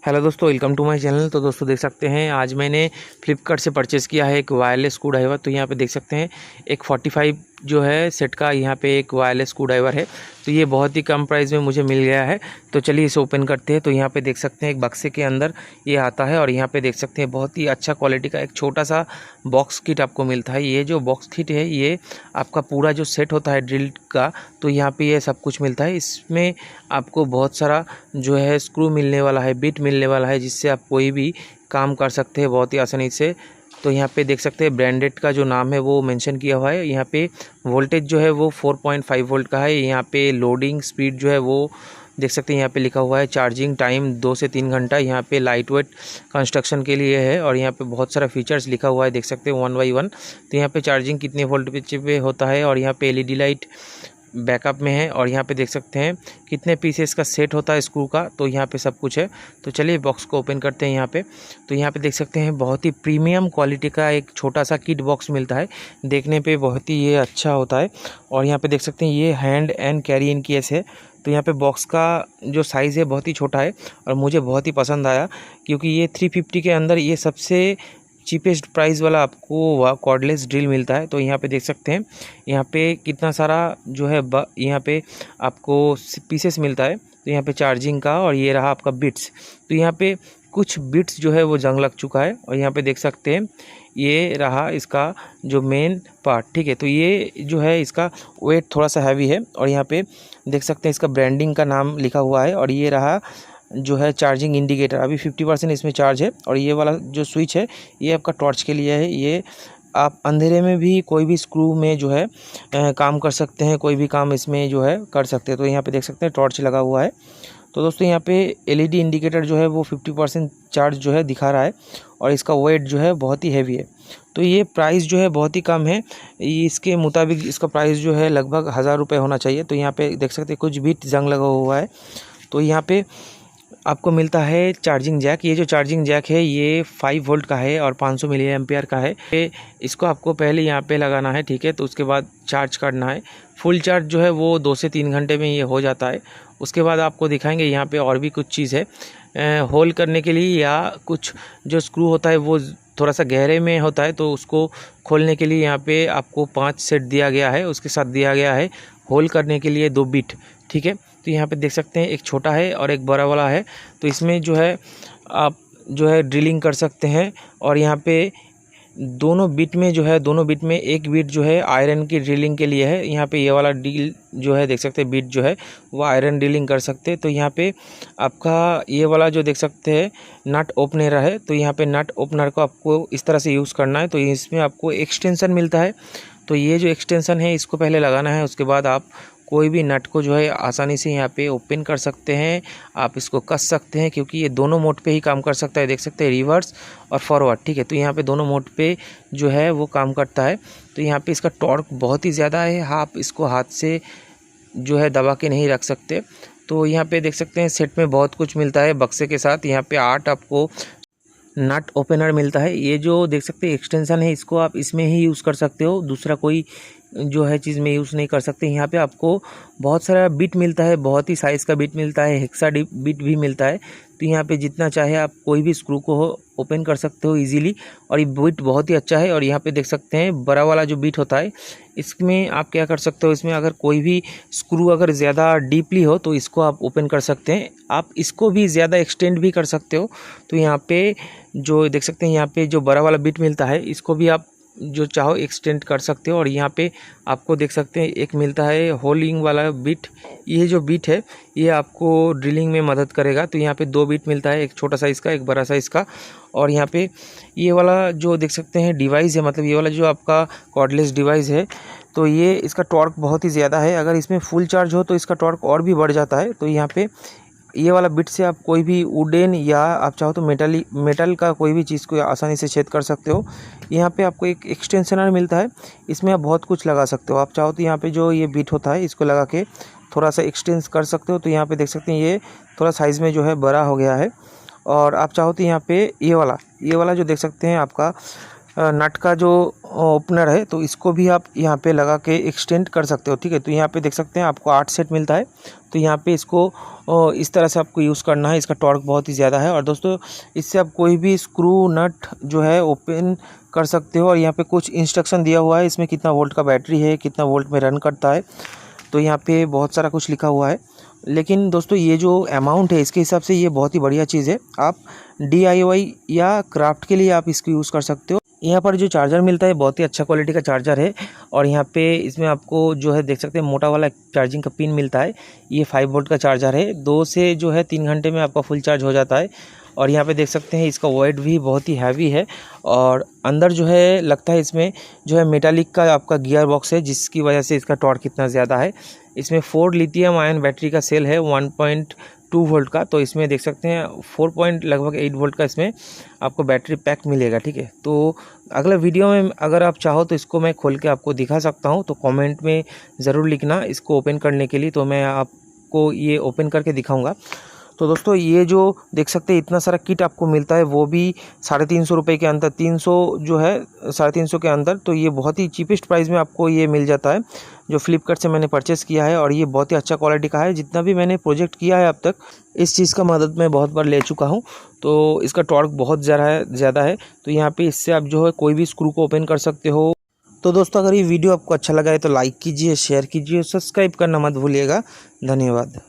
Hello दोस्तों, welcome to my channel. तो दोस्तों देख सकते हैं आज मैंने फ्लिपकार्ट से परचेज़ किया है एक वायरलेस स्क्रू ड्राइवर। तो यहाँ पे देख सकते हैं एक 45 जो है सेट का यहाँ पे एक वायरलेस स्क्रू ड्राइवर है। तो ये बहुत ही कम प्राइस में मुझे मिल गया है। तो चलिए इसे ओपन करते हैं। तो यहाँ पे देख सकते हैं एक बक्से के अंदर ये आता है और यहाँ पे देख सकते हैं बहुत ही अच्छा क्वालिटी का एक छोटा सा बॉक्स किट आपको मिलता है। ये जो बॉक्स किट है ये आपका पूरा जो सेट होता है ड्रिल का, तो यहाँ पे ये सब कुछ मिलता है। इसमें आपको बहुत सारा जो है स्क्रू मिलने वाला है, बिट मिलने वाला है, जिससे आप कोई भी काम कर सकते हैं बहुत ही आसानी से। तो यहाँ पे देख सकते हैं ब्रांडेड का जो नाम है वो मेंशन किया हुआ है। यहाँ पे वोल्टेज जो है वो 4.5 वोल्ट का है। यहाँ पे लोडिंग स्पीड जो है वो देख सकते हैं यहाँ पे लिखा हुआ है। चार्जिंग टाइम 2 से 3 घंटा। यहाँ पे लाइट वेट कंस्ट्रक्शन के लिए है और यहाँ पे बहुत सारा फीचर्स लिखा हुआ है, देख सकते हैं 1 बाई 1। तो यहाँ पे चार्जिंग कितने वोल्ट पे होता है और यहाँ पे एलईडी लाइट बैकअप में है और यहाँ पे देख सकते हैं कितने पीसेस का सेट होता है स्क्रू का। तो यहाँ पे सब कुछ है। तो चलिए बॉक्स को ओपन करते हैं यहाँ पे। तो यहाँ पे देख सकते हैं बहुत ही प्रीमियम क्वालिटी का एक छोटा सा किट बॉक्स मिलता है। देखने पे बहुत ही ये अच्छा होता है और यहाँ पे देख सकते हैं ये hand and carry in case है। तो यहाँ पे बॉक्स का जो साइज़ है बहुत ही छोटा है और मुझे बहुत ही पसंद आया, क्योंकि ये 350 के अंदर ये सबसे चीपेस्ट प्राइस वाला आपको कॉर्डलेस ड्रिल मिलता है। तो यहाँ पे देख सकते हैं यहाँ पे कितना सारा जो है यहाँ पे आपको पीसेस मिलता है। तो यहाँ पे चार्जिंग का और ये रहा आपका बिट्स। तो यहाँ पे कुछ बिट्स जो है वो जंग लग चुका है और यहाँ पे देख सकते हैं ये रहा इसका जो मेन पार्ट। ठीक है, तो ये जो है इसका वेट थोड़ा सा हैवी है और यहाँ पे देख सकते हैं इसका ब्रांडिंग का नाम लिखा हुआ है। और ये रहा जो है चार्जिंग इंडिकेटर, अभी 50% इसमें चार्ज है। और ये वाला जो स्विच है ये आपका टॉर्च के लिए है। ये आप अंधेरे में भी कोई भी स्क्रू में जो है काम कर सकते हैं, कोई भी काम इसमें जो है कर सकते हैं। तो यहाँ पे देख सकते हैं टॉर्च लगा हुआ है। तो दोस्तों यहाँ पे एलईडी इंडिकेटर जो है वो 50% चार्ज जो है दिखा रहा है और इसका वेट जो है बहुत ही हैवी है। तो ये प्राइस जो है बहुत ही कम है। इसके मुताबिक इसका प्राइस जो है लगभग 1000 रुपये होना चाहिए। तो यहाँ पे देख सकते हैं कुछ भी जंग लगा हुआ है। तो यहाँ पे आपको मिलता है चार्जिंग जैक। ये जो चार्जिंग जैक है ये 5 वोल्ट का है और 500 मिली एम्पियर का है। इसको आपको पहले यहाँ पे लगाना है, ठीक है। तो उसके बाद चार्ज करना है। फुल चार्ज जो है वो 2 से 3 घंटे में ये हो जाता है। उसके बाद आपको दिखाएंगे यहाँ पे और भी कुछ चीज़ है होल करने के लिए, या कुछ जो स्क्रू होता है वो थोड़ा सा गहरे में होता है तो उसको खोलने के लिए यहाँ पे आपको 5 सेट दिया गया है। उसके साथ दिया गया है होल करने के लिए 2 बिट, ठीक है। तो यहाँ पे देख सकते हैं एक छोटा है और एक बड़ा वाला है। तो इसमें जो है आप जो है ड्रिलिंग कर सकते हैं। और यहाँ पे दोनों बिट में जो है दोनों बिट में एक बिट जो है आयरन की ड्रिलिंग के लिए है। यहाँ पे ये वाला ड्रिल जो है देख सकते हैं बिट जो है वो आयरन ड्रिलिंग कर सकते हैं। तो यहाँ पे आपका ये वाला जो देख सकते हैं नट ओपनर है। तो यहाँ पे नट ओपनर को आपको इस तरह से यूज़ करना है। तो इसमें आपको एक्सटेंशन मिलता है। तो ये जो एक्सटेंशन है इसको पहले लगाना है, उसके बाद आप कोई भी नट को जो है आसानी से यहाँ पे ओपन कर सकते हैं। आप इसको कस सकते हैं क्योंकि ये दोनों मोड पे ही काम कर सकता है, देख सकते हैं रिवर्स और फॉरवर्ड, ठीक है। तो यहाँ पे दोनों मोड पे जो है वो काम करता है। तो यहाँ पे इसका टॉर्क बहुत ही ज़्यादा है, आप इसको हाथ से जो है दबा के नहीं रख सकते। तो यहाँ पे देख सकते हैं सेट में बहुत कुछ मिलता है बक्से के साथ। यहाँ पे 8 आपको नट ओपनर मिलता है। ये जो देख सकते हैं एक्सटेंशन है इसको आप इसमें ही यूज़ कर सकते हो, दूसरा कोई जो है चीज़ में यूज़ नहीं कर सकते। यहाँ पे आपको बहुत सारा बिट मिलता है, बहुत ही साइज़ का बिट मिलता है, हेक्सा बिट भी मिलता है। तो यहाँ पे जितना चाहे आप कोई भी स्क्रू को ओपन कर सकते हो इजीली। और ये बिट बहुत ही अच्छा है। और यहाँ पे देख सकते हैं बड़ा वाला जो बिट होता है इसमें आप क्या कर सकते हो, इसमें अगर कोई भी स्क्रू अगर ज़्यादा डीपली हो तो इसको आप ओपन कर सकते हैं। आप इसको भी ज़्यादा एक्सटेंड भी कर सकते हो। तो यहाँ पे जो देख सकते हैं यहाँ पे जो बड़ा वाला बिट मिलता है इसको भी आप जो चाहो एक्सटेंड कर सकते हो। और यहाँ पे आपको देख सकते हैं एक मिलता है होलिंग वाला बिट। ये जो बिट है ये आपको ड्रिलिंग में मदद करेगा। तो यहाँ पे 2 बिट मिलता है, एक छोटा साइज़ का एक बड़ा साइज़ का। और यहाँ पे ये वाला जो देख सकते हैं डिवाइस है, मतलब ये वाला जो आपका कॉर्डलेस डिवाइस है, तो ये इसका टॉर्क बहुत ही ज़्यादा है। अगर इसमें फुल चार्ज हो तो इसका टॉर्क और भी बढ़ जाता है। तो यहाँ पे ये वाला बिट से आप कोई भी वुडन या आप चाहो तो मेटल का कोई भी चीज़ को आसानी से छेद कर सकते हो। यहाँ पे आपको एक एक्सटेंशनर मिलता है, इसमें आप बहुत कुछ लगा सकते हो। आप चाहो तो यहाँ पे जो ये बिट होता है इसको लगा के थोड़ा सा एक्सटेंस कर सकते हो। तो यहाँ पे देख सकते हैं ये थोड़ा साइज़ में जो है बड़ा हो गया है। और आप चाहो तो यहाँ पे ये वाला जो देख सकते हैं आपका नट का जो ओपनर है तो इसको भी आप यहाँ पे लगा के एक्सटेंड कर सकते हो, ठीक है। तो यहाँ पे देख सकते हैं आपको 8 सेट मिलता है। तो यहाँ पे इसको इस तरह से आपको यूज़ करना है। इसका टॉर्क बहुत ही ज़्यादा है और दोस्तों इससे आप कोई भी स्क्रू नट जो है ओपन कर सकते हो। और यहाँ पे कुछ इंस्ट्रक्शन दिया हुआ है, इसमें कितना वोल्ट का बैटरी है, कितना वोल्ट में रन करता है, तो यहाँ पे बहुत सारा कुछ लिखा हुआ है। लेकिन दोस्तों ये जो अमाउंट है इसके हिसाब से ये बहुत ही बढ़िया चीज़ है। आप DIY या क्राफ्ट के लिए आप इसको यूज़ कर सकते हो। यहाँ पर जो चार्जर मिलता है बहुत ही अच्छा क्वालिटी का चार्जर है। और यहाँ पे इसमें आपको जो है देख सकते हैं मोटा वाला चार्जिंग का पिन मिलता है। ये 5 वोल्ट का चार्जर है, 2 से जो है 3 घंटे में आपका फुल चार्ज हो जाता है। और यहाँ पे देख सकते हैं इसका वेट भी बहुत ही हैवी है। और अंदर जो है लगता है इसमें जो है मेटालिक का आपका गियर बॉक्स है, जिसकी वजह से इसका टॉर्क कितना ज़्यादा है। इसमें 4 लिथियम आयन बैटरी का सेल है 1.2 वोल्ट का। तो इसमें देख सकते हैं 4.8 वोल्ट का इसमें आपको बैटरी पैक मिलेगा, ठीक है। तो अगला वीडियो में अगर आप चाहो तो इसको मैं खोल के आपको दिखा सकता हूँ, तो कमेंट में ज़रूर लिखना इसको ओपन करने के लिए, तो मैं आपको ये ओपन करके दिखाऊंगा। तो दोस्तों ये जो देख सकते हैं इतना सारा किट आपको मिलता है, वो भी 350 रुपये के अंदर, 300 जो है 350 के अंदर। तो ये बहुत ही चीपेस्ट प्राइस में आपको ये मिल जाता है, जो फ्लिपकार्ट से मैंने परचेज़ किया है। और ये बहुत ही अच्छा क्वालिटी का है। जितना भी मैंने प्रोजेक्ट किया है अब तक, इस चीज़ का मदद मैं बहुत बार ले चुका हूँ। तो इसका टॉर्क बहुत ज़्यादा है। तो यहाँ पे इससे आप जो है कोई भी स्क्रू को ओपन कर सकते हो। तो दोस्तों अगर ये वीडियो आपको अच्छा लगा है तो लाइक कीजिए, शेयर कीजिए, सब्सक्राइब करना मत भूलिएगा। धन्यवाद।